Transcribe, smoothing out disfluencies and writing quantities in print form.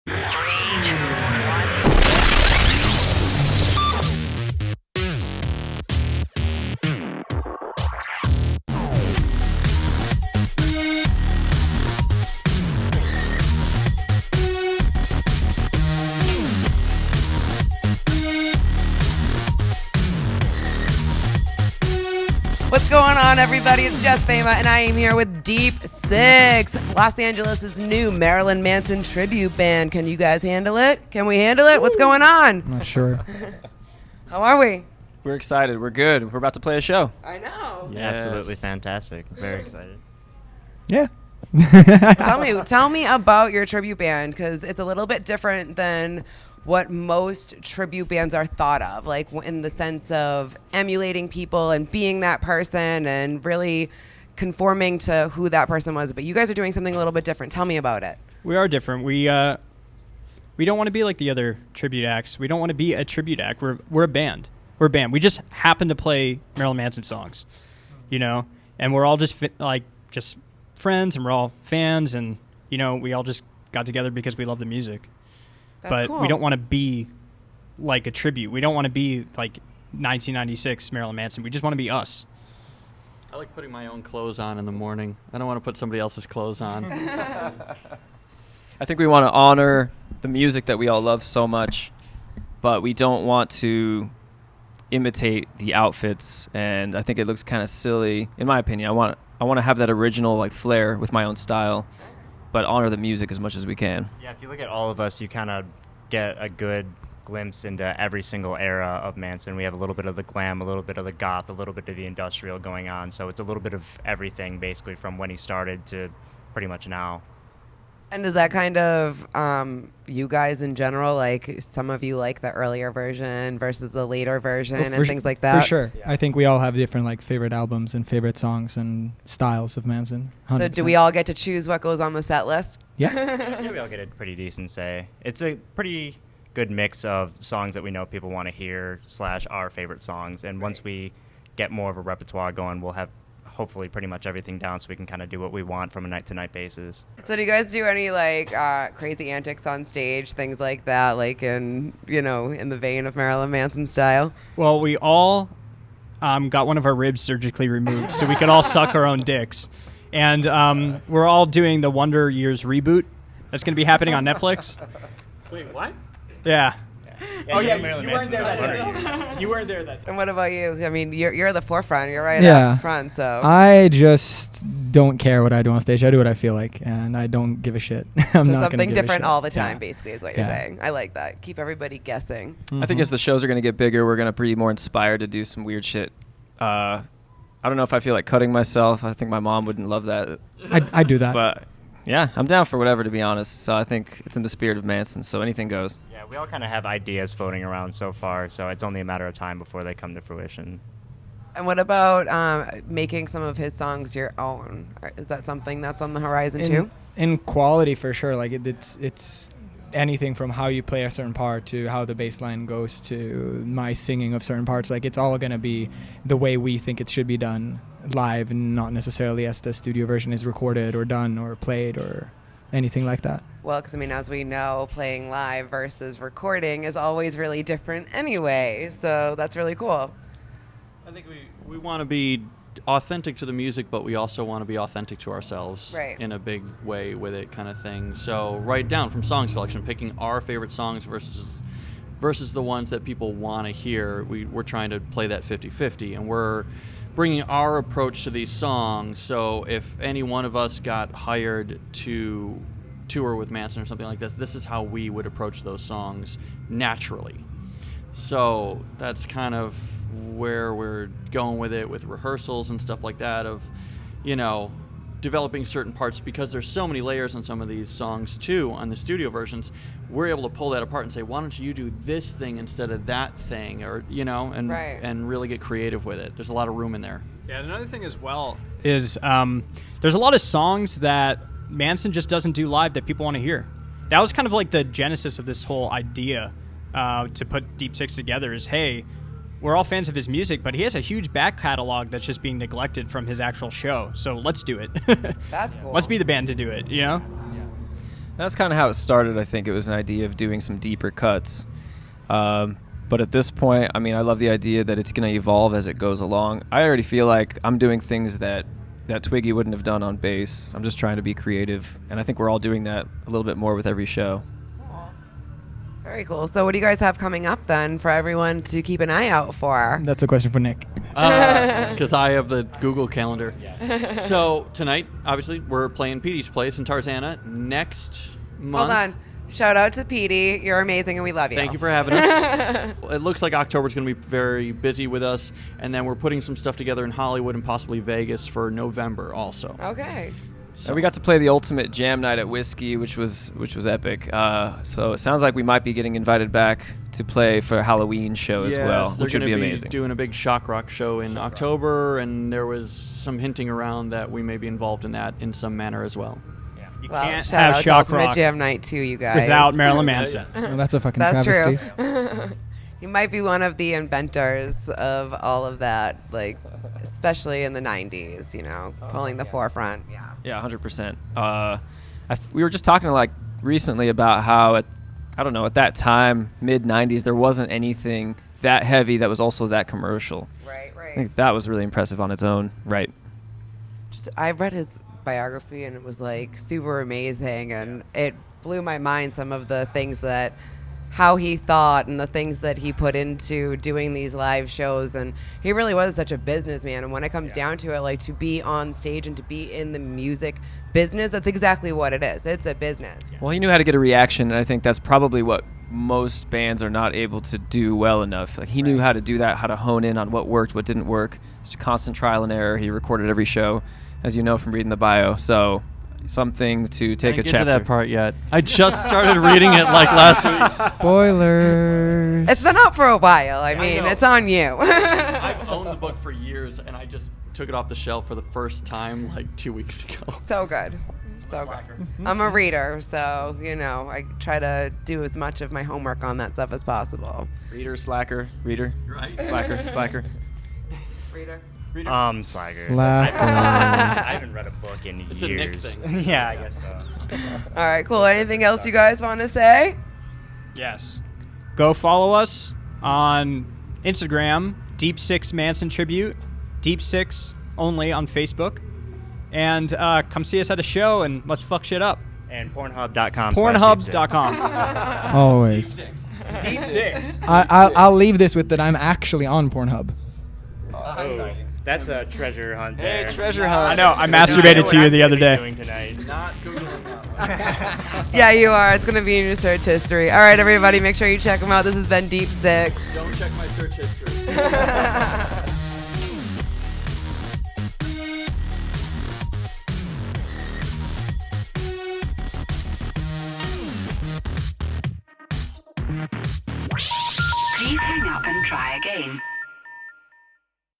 What's going on, everybody? It's Jess Fama, and I am here with Deep Six, Los Angeles' new Marilyn Manson Tribute band. Can you guys handle it? Can we handle it? What's going on? I'm not sure. How are we? We're excited. We're good. We're about to play a show. I know. Yeah, absolutely fantastic. Very excited. Yeah. Tell me about your tribute band, because it's a little bit different than what most tribute bands are thought of, like in the sense of emulating people and being that person and really conforming to who that person was. But you guys are doing something a little bit different. Tell me about it. We are different. We don't want to be like the other tribute acts. We don't want to be a tribute act. We're a band. We're a band. We just happen to play Marilyn Manson songs, and we're all just just friends, and we're all fans, and we all just got together because we love the music. That's but cool. We don't want to be like a tribute. We don't want to be like 1996 Marilyn Manson. We just want to be us. I like putting my own clothes on in the morning. I don't want to put somebody else's clothes on. I think we want to honor the music that we all love so much, but we don't want to imitate the outfits, and I think it looks kind of silly, in my opinion. I want to have that original flair with my own style, but honor the music as much as we can. Yeah, if you look at all of us, you kind of get a good glimpse into every single era of Manson. We have a little bit of the glam, a little bit of the goth, a little bit of the industrial going on. So it's a little bit of everything, basically, from when he started to pretty much now. And is that kind of you guys in general, like some of you like the earlier version versus the later version and things like that? For sure. Yeah. I think we all have different favorite albums and favorite songs and styles of Manson. 100%. So do we all get to choose what goes on the set list? Yeah. Yeah, we all get a pretty decent say. It's a pretty good mix of songs that we know people want to hear / our favorite songs. And once we get more of a repertoire going, we'll have hopefully pretty much everything down so we can kind of do what we want from a night-to-night basis. So do you guys do any crazy antics on stage, things like that, in the vein of Marilyn Manson style? Well, we all got one of our ribs surgically removed so we could all suck our own dicks. And we're all doing the Wonder Years reboot that's going to be happening on Netflix. Wait, what? Yeah. Oh, yeah, Marilyn Manson was on Wonder Years. You weren't there that day. And what about you? I mean, you're the forefront. You're right Yeah. up front. So I just don't care what I do on stage. I do what I feel like, and I don't give a shit. I'm not something gonna give a different shit. all the time, Yeah. basically, is what you're Yeah. saying. I like that. Keep everybody guessing. I think as the shows are going to get bigger, we're going to be more inspired to do some weird shit. I don't know if I feel like cutting myself. I think my mom wouldn't love that. I do that. But yeah, I'm down for whatever, to be honest. So I think it's in the spirit of Manson, so anything goes. Yeah, we all kind of have ideas floating around so far, so it's only a matter of time before they come to fruition. And what about making some of his songs your own? Is that something that's on the horizon too? In quality, for sure. It's anything from how you play a certain part to how the bass line goes to my singing of certain parts. It's all going to be the way we think it should be done live, and not necessarily as the studio version is recorded or done or played or anything like that. Well, because as we know, playing live versus recording is always really different anyway. So that's really cool. I think we want to be authentic to the music, but we also want to be authentic to ourselves in a big way with it, kind of thing. So right down from song selection, picking our favorite songs versus the ones that people want to hear. We're trying to play that 50-50, and we're bringing our approach to these songs. So if any one of us got hired to tour with Manson or something like this is how we would approach those songs naturally. So that's kind of where we're going with it, with rehearsals and stuff like that, of developing certain parts, because there's so many layers on some of these songs too on the studio versions. We're able to pull that apart and say, why don't you do this thing instead of that thing, or and really get creative with it. There's a lot of room in there. Yeah, another thing as well is there's a lot of songs that Manson just doesn't do live that people want to hear. That was kind of like the genesis of this whole idea to put Deep Six together, is, hey, we're all fans of his music, but he has a huge back catalog that's just being neglected from his actual show. So let's do it. That's cool. Let's be the band to do it, That's kind of how it started. I think it was an idea of doing some deeper cuts. But at this point, I mean, I love the idea that it's going to evolve as it goes along. I already feel like I'm doing things that Twiggy wouldn't have done on bass. I'm just trying to be creative, and I think we're all doing that a little bit more with every show. Very cool. So what do you guys have coming up then for everyone to keep an eye out for? That's a question for Nick. Because I have the Google Calendar. So tonight, obviously, we're playing Petey's Place in Tarzana. Next month. Hold on. Shout out to Petey. You're amazing and we love you. Thank you for having us. It looks like October's going to be very busy with us. And then we're putting some stuff together in Hollywood and possibly Vegas for November also. Okay. And we got to play the ultimate jam night at Whiskey, which was epic. So it sounds like we might be getting invited back to play for a Halloween show as well, which would be amazing. Doing a big shock rock show in October, and there was some hinting around that we may be involved in that in some manner as well. Yeah. You Well, can't shout have out to shock Ultimate rock Jam Night too, you guys. without Marilyn Manson. Well, that's a fucking That's travesty. true. He might be one of the inventors of all of that, like especially in the 90s, you know, pulling the forefront. Yeah. Yeah, 100%. We were just talking like recently about how at that time, mid 90s, there wasn't anything that heavy that was also that commercial. Right. I think that was really impressive on its own, right? I read his biography and it was like super amazing, and it blew my mind, some of the things that how he thought and the things that he put into doing these live shows. And he really was such a businessman, and when it comes down to it, like, to be on stage and to be in the music business, that's exactly what it is. It's a business. Well, he knew how to get a reaction, and I think that's probably what most bands are not able to do well enough. Like, he knew how to do that, how to hone in on what worked, what didn't work. It's a constant trial and error. He recorded every show, as you know from reading the bio. So something to take I didn't a get chapter. to that part yet. I just started reading it like last week. Spoilers. It's been out for a while. I mean, know. it's on you. I've owned the book for years, and I just took it off the shelf for the first time like 2 weeks ago. So good. So good. I'm a reader, so, you know, I try to do as much of my homework on that stuff as possible. Reader, slacker, reader, Right? slacker. Reader. Slacker. Slacker. I haven't read a book in It's a Nick years. thing. Yeah, I guess so. All right, cool. Anything else you guys want to say? Yes. Go follow us on Instagram, Deep Six Manson Tribute, Deep Six only on Facebook. And come see us at a show and let's fuck shit up. And Pornhub.com. Pornhub.com. Always. Deep dicks. I'll leave this with that I'm actually on Pornhub. That's a treasure hunt there. treasure hunt. I know. I masturbated to you the other day. Doing tonight. Not Googling that. Yeah, you are. It's going to be in your search history. All right, everybody, make sure you check them out. This has been Deep Six. Don't check my search history. Please hang up and try again.